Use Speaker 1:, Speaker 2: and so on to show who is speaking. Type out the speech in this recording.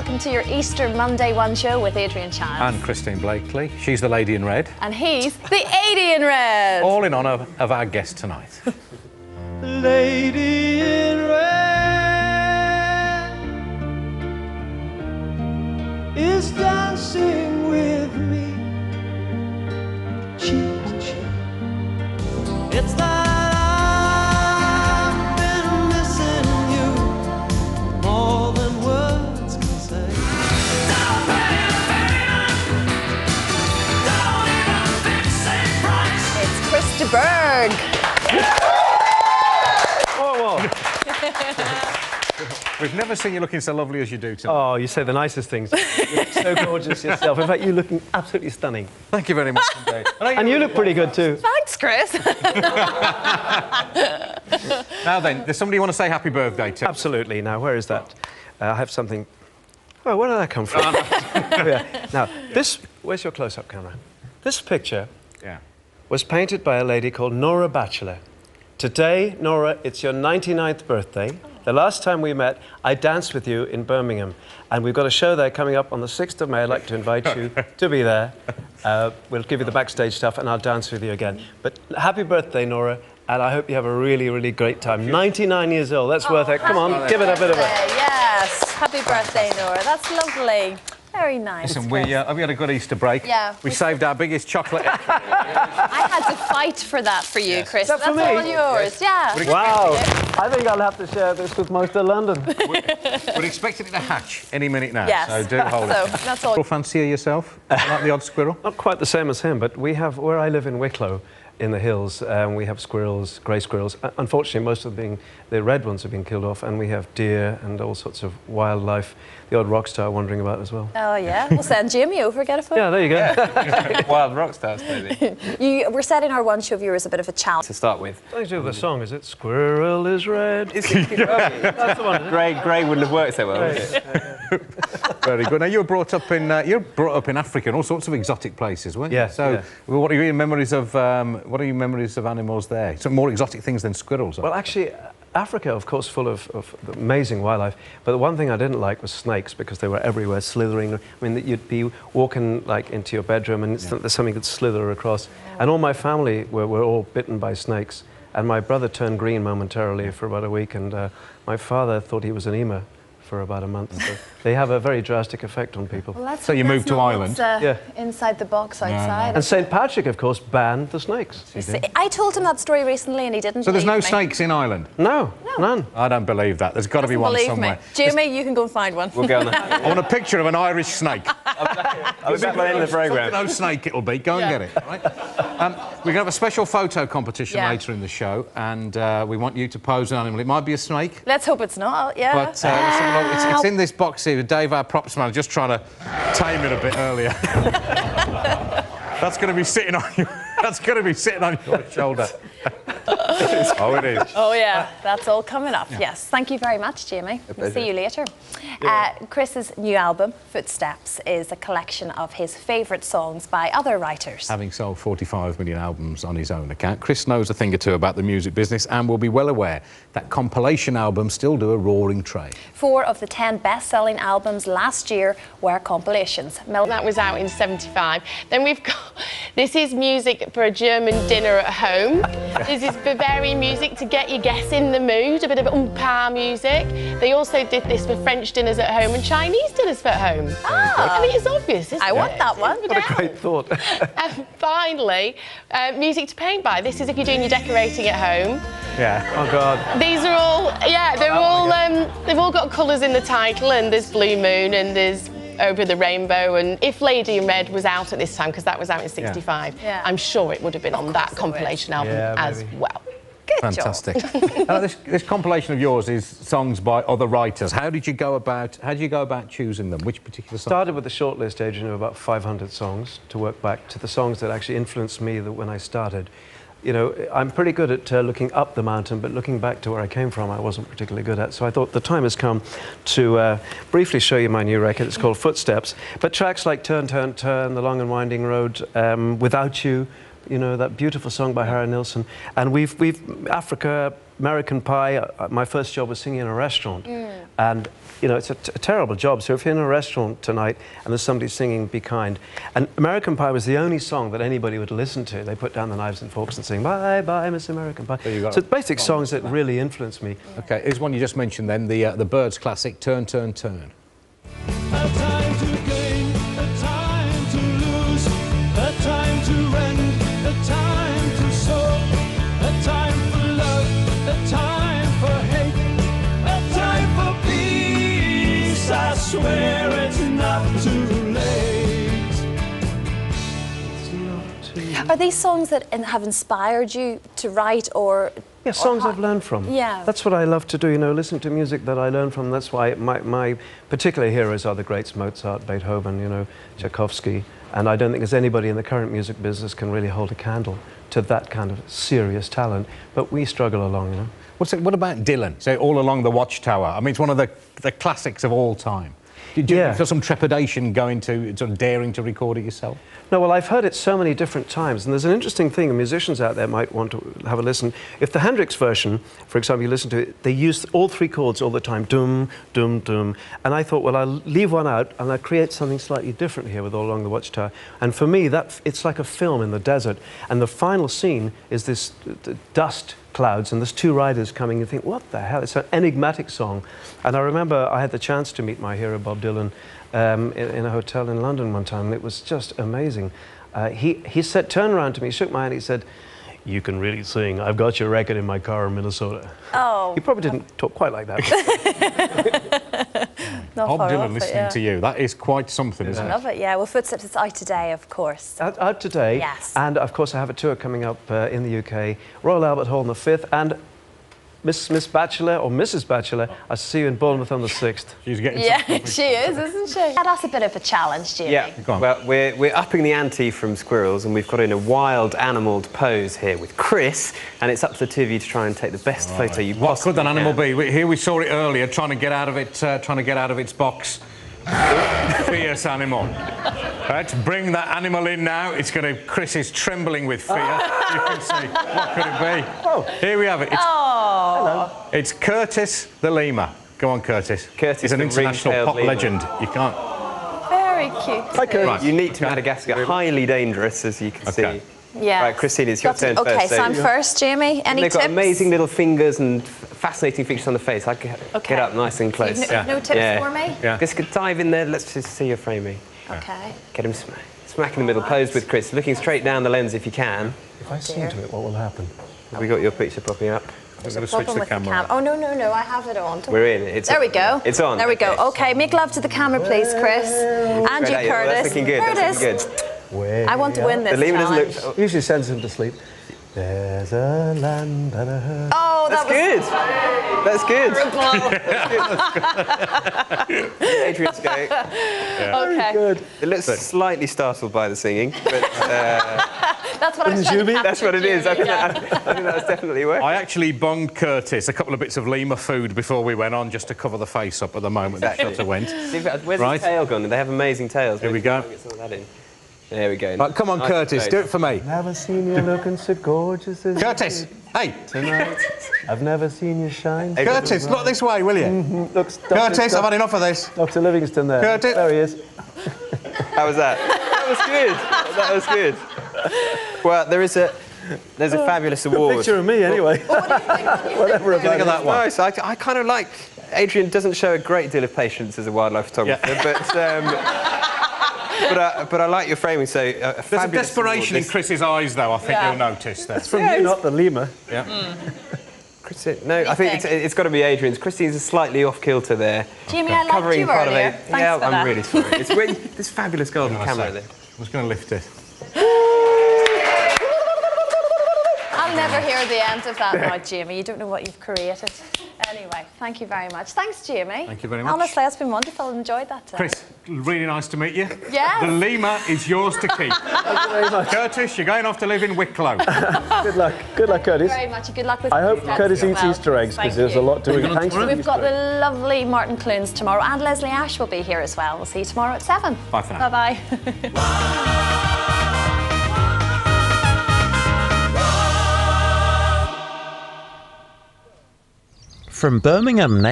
Speaker 1: welcome to your Easter Monday One show with Adrian Childs.
Speaker 2: And Christine Blakely. She's the lady in red.
Speaker 1: And he's the 80 in red.
Speaker 2: All in honour of our guest tonight.
Speaker 3: Lady in red is dancing with me, cheek to cheek. It's that I've been missing you more than words can say. Don't even think, say price.
Speaker 1: It's Chris de Burgh.
Speaker 2: We've never seen you looking so lovely as you do tonight.
Speaker 4: Oh, you say the nicest things. You look so gorgeous yourself. In fact, you're looking absolutely stunning.
Speaker 2: Thank you very much indeed.
Speaker 4: And you look pretty good too.
Speaker 1: Thanks, Chris.
Speaker 2: Now then, there's somebody you want to say happy birthday to?
Speaker 4: Absolutely. Now, where is that? I have something... Oh, where did that come from? Oh, yeah. Now, this... Where's your close-up camera? This picture was painted by a lady called Nora Batchelor. Today, Nora, it's your 99th birthday. The last time we met, I danced with you in Birmingham, and we've got a show there coming up on the 6th of May. I'd like to invite you to be there. We'll give you the backstage stuff, and I'll dance with you again. But happy birthday, Nora, and I hope you have a really, really great time. 99 years old, that's worth it. Come on, give it a bit of a...
Speaker 1: Yes, happy birthday, Nora. That's lovely. Very nice.
Speaker 2: Listen, we had a good Easter break.
Speaker 1: Yeah.
Speaker 2: We saved our biggest chocolate.
Speaker 1: I had to fight for that for you, Chris.
Speaker 4: Is that for me?
Speaker 1: That's all yours, yeah.
Speaker 4: Wow, I think I'll have to share this with most of London.
Speaker 2: We're expecting it to hatch any minute now,
Speaker 1: Yes.
Speaker 2: so do hold it.
Speaker 1: So, that's all.
Speaker 2: Fancier yourself? Like the odd squirrel?
Speaker 4: Not quite the same as him, but we have, where I live in Wicklow, in the hills, we have squirrels, grey squirrels. Unfortunately, most of the red ones have been killed off, and we have deer and all sorts of wildlife. The odd rock star wandering about as well.
Speaker 1: Oh, yeah. We'll send Jamie over, get a photo.
Speaker 4: Yeah, there you go.
Speaker 5: Yeah. Wild rock stars, maybe.
Speaker 1: We're setting our One Show viewers a bit of a challenge.
Speaker 5: To start with.
Speaker 4: Something to do with the song, is it? Squirrel is red.
Speaker 5: That's the one. Grey wouldn't have worked so well, would it?
Speaker 2: Very good. Now, you were brought up in Africa and all sorts of exotic places, weren't you?
Speaker 4: Yeah.
Speaker 2: So,
Speaker 4: yeah.
Speaker 2: What are your memories of animals there? Some more exotic things than squirrels.
Speaker 4: Well, actually, Africa, of course, full of amazing wildlife. But the one thing I didn't like was snakes, because they were everywhere, slithering. I mean, you'd be walking like into your bedroom, and there's something that slither across. And all my family were all bitten by snakes. And my brother turned green momentarily for about a week, and my father thought he was an ema for about a month. So they have a very drastic effect on people.
Speaker 1: Well,
Speaker 2: So you moved to Ireland?
Speaker 1: Inside the box outside.
Speaker 4: And St. Patrick, of course, banned the snakes.
Speaker 1: I told him that story recently and he didn't
Speaker 2: So there's no
Speaker 1: believe me.
Speaker 2: snakes in Ireland?
Speaker 4: No, none.
Speaker 2: I don't believe that. There's got to be one
Speaker 1: Believe
Speaker 2: somewhere.
Speaker 1: me. Jamie, you can go and find one.
Speaker 5: We'll go on that.
Speaker 2: I want a picture of an Irish snake.
Speaker 5: I'll be back by the end of the programme.
Speaker 2: No snake it'll be. Go and get it. Right? We're going to have a special photo competition later in the show, and we want you to pose an animal. It might be a snake.
Speaker 1: Let's hope it's not, yeah.
Speaker 2: But let's have a look. It's in this box here. Dave, our props man, just trying to tame it a bit earlier. That's going to be sitting on you. That's going to be sitting on your shoulder. Oh, it is.
Speaker 1: Oh, yeah. That's all coming up. Yes. Thank you very much, Jamie. We'll see you later. Chris's new album, Footsteps, is a collection of his favourite songs by other writers.
Speaker 2: Having sold 45 million albums on his own account, Chris knows a thing or two about the music business and will be well aware that compilation albums still do a roaring trade.
Speaker 1: 4 of the 10 best-selling albums last year were compilations.
Speaker 6: That was out in '75. Then we've got... This is music for a German dinner at home. This is Bavarian music to get your guests in the mood, a bit of oompa music. They also did this for French dinners at home and Chinese dinners at home. I mean, it's obvious, isn't it?
Speaker 1: I want that one.
Speaker 4: What a great thought.
Speaker 6: And finally, music to paint by. This is if you're doing your decorating at home.
Speaker 2: Yeah.
Speaker 4: Oh, God.
Speaker 6: These are all, they've all got colours in the title, and there's Blue Moon and there's Over the Rainbow, and if Lady in Red was out at this time, because that was out in '65, I'm sure it would have been on that compilation album as well.
Speaker 2: Fantastic. This compilation of yours is songs by other writers. How did you go about choosing them? Which particular songs?
Speaker 4: Started with a short list, Adrian, of about 500 songs to work back to the songs that actually influenced me when I started. You know, I'm pretty good at looking up the mountain, but looking back to where I came from, I wasn't particularly good at. So I thought the time has come to briefly show you my new record. It's called Footsteps. But tracks like Turn, Turn, Turn, The Long and Winding Road, Without You, you know, that beautiful song by Harry Nilsson. And we've Africa, American Pie, my first job was singing in a restaurant. And, you know, it's a terrible job. So if you're in a restaurant tonight and there's somebody singing Be Kind, and American Pie was the only song that anybody would listen to. They put down the knives and forks and sing, bye, bye, Miss American Pie. So basic songs that really influenced me.
Speaker 2: OK, here's one you just mentioned then, the Byrds classic, Turn, Turn, Turn.
Speaker 3: A time to gain, a time to lose, a time to rend, a time to sow, a time for love, a time for hate, a time for peace. I swear it's not too late.
Speaker 4: It's not too late.
Speaker 1: Are these songs that have inspired you to write, or...
Speaker 4: Yeah, songs I've learned from.
Speaker 1: Yeah.
Speaker 4: That's what I love to do, you know, listen to music that I learn from. That's why my particular heroes are the greats, Mozart, Beethoven, you know, Tchaikovsky. And I don't think there's anybody in the current music business can really hold a candle to that kind of serious talent. But we struggle along, you know.
Speaker 2: What about Dylan? So All Along the Watchtower. I mean, it's one of the classics of all time. Did you feel some trepidation going to, sort of daring to record it yourself?
Speaker 4: No, well, I've heard it so many different times, and there's an interesting thing, and musicians out there might want to have a listen. If the Hendrix version, for example, you listen to it, they use all three chords all the time, dum, dum, dum. And I thought, well, I'll leave one out, and I'll create something slightly different here with All Along the Watchtower. And for me, it's like a film in the desert, and the final scene is this dust clouds, and there's two riders coming. You think, what the hell? It's an enigmatic song. And I remember I had the chance to meet my hero, Bob Dylan, in a hotel in London one time, and it was just amazing. He said, turned around to me, shook my hand, he said, "You can really sing. I've got your record in my car in Minnesota."
Speaker 1: Oh.
Speaker 4: He probably didn't talk quite like that.
Speaker 2: Bob Dylan listening to you, that is quite something, isn't it?
Speaker 1: I love it, yeah. Well, Footsteps is out today, of course.
Speaker 4: Out today.
Speaker 1: Yes.
Speaker 4: And, of course, I have a tour coming up in the UK, Royal Albert Hall on the 5th, and Miss Batchelor, or Mrs. Batchelor, I'll see you in Bournemouth on the 6th.
Speaker 2: She's getting
Speaker 1: she is, isn't she? That's a bit of a challenge, Jamie.
Speaker 5: Yeah, well, we're upping the ante from squirrels, and we've got in a wild animal pose here with Chris, and it's up to the two of you to try and take the best photo you possibly can.
Speaker 2: What could that animal be? Here we saw it earlier, trying to get out of its box. Fierce animal. Let's bring that animal in now. Chris is trembling with fear. You can see. What could it be? Oh. Here we have it. It's Curtis the lemur. Go on, Curtis.
Speaker 5: Curtis,
Speaker 2: he's an international pop legend. You can't.
Speaker 1: Very cute.
Speaker 4: Hi, Curtis.
Speaker 5: Right. Unique to Madagascar, highly dangerous, as you can see.
Speaker 1: Yeah.
Speaker 5: Right, Christine, it's your turn first.
Speaker 1: Okay, so I'm first, Jamie. Any tips?
Speaker 5: They've got amazing little fingers and fascinating features on the face. I get up nice and close.
Speaker 1: No tips for me?
Speaker 5: Yeah. Just dive in there. Let's just see your framing.
Speaker 1: Okay.
Speaker 5: Get him smack in the middle. Pose with Chris, looking straight down the lens if you can.
Speaker 4: If I sing to it, what will happen?
Speaker 5: Have we got your picture popping up?
Speaker 2: I'm going to switch the camera.
Speaker 1: Oh, no, I have it on.
Speaker 5: We're in.
Speaker 1: There we go.
Speaker 5: It's on.
Speaker 1: There we go. Okay, make love to the camera, please, Chris. And you, Curtis.
Speaker 5: That's looking good.
Speaker 1: Curtis.
Speaker 5: That's looking good.
Speaker 1: I want to win this
Speaker 5: The lemur
Speaker 1: challenge.
Speaker 5: doesn't look...
Speaker 4: Usually sends him to sleep. There's a land that I heard.
Speaker 1: Oh,
Speaker 5: That's good. That's good. Adrian's going.
Speaker 1: Okay.
Speaker 4: Good.
Speaker 5: It looks slightly startled by the singing, but
Speaker 1: That's what I was trying to capture.
Speaker 5: that's what it is. I think that's definitely working.
Speaker 2: I actually bunged Curtis a couple of bits of lemur food before we went on, just to cover the face up at the moment the shutter went.
Speaker 5: Where's his tail gone? They have amazing tails.
Speaker 2: Here we go.
Speaker 5: Get some of that in. There we go.
Speaker 2: Right, come on, Curtis, do it for me.
Speaker 4: Never seen you looking so gorgeous as
Speaker 2: Curtis, hey.
Speaker 4: tonight. I've never seen you shine.
Speaker 2: Curtis, look this way, will you?
Speaker 4: Looks
Speaker 2: Curtis, I've had enough of this.
Speaker 4: Dr. Livingston there.
Speaker 2: Curtis.
Speaker 4: There he is.
Speaker 5: How was that? That was good. That was good. Well, there's a fabulous award.
Speaker 4: Picture of me, anyway. Whatever about
Speaker 2: Look at that one.
Speaker 5: Nice. I kind of like... Adrian doesn't show a great deal of patience as a wildlife photographer, but I like your framing. So
Speaker 2: there's a desperation in Chris's eyes, though. I think you'll notice that.
Speaker 4: It's from you, not the lemur.
Speaker 2: Yeah.
Speaker 5: No, I think it's got to be Adrian's. Christine's slightly off kilter there.
Speaker 1: Jamie, I liked you earlier. Thanks
Speaker 5: yeah,
Speaker 1: for
Speaker 5: I'm
Speaker 1: that.
Speaker 5: really sorry. It's really, this fabulous golden camera there.
Speaker 2: I was going to lift it.
Speaker 1: I'll never hear the end of that now, Jamie. You don't know what you've created. Anyway, thank you very much. Thanks, Jamie.
Speaker 2: Thank you very much.
Speaker 1: Honestly, it's been wonderful. I enjoyed that today.
Speaker 2: Chris, really nice to meet you.
Speaker 1: Yes.
Speaker 2: The lemur is yours to keep.
Speaker 4: Thank you very much.
Speaker 2: Curtis, you're going off to live in Wicklow.
Speaker 4: Good luck. Good luck, Curtis.
Speaker 1: Thank you very much. Good luck with
Speaker 4: I hope
Speaker 1: Footsteps
Speaker 4: Curtis
Speaker 1: as
Speaker 4: eats
Speaker 1: well.
Speaker 4: Easter eggs, because
Speaker 1: Thank
Speaker 4: there's
Speaker 1: you.
Speaker 4: a lot to it. Thanks for
Speaker 1: We've got the lovely Martin Clunes tomorrow, and Leslie Ash will be here as well. We'll see you tomorrow at 7.
Speaker 2: Bye for now.
Speaker 1: Bye-bye.
Speaker 7: from Birmingham next.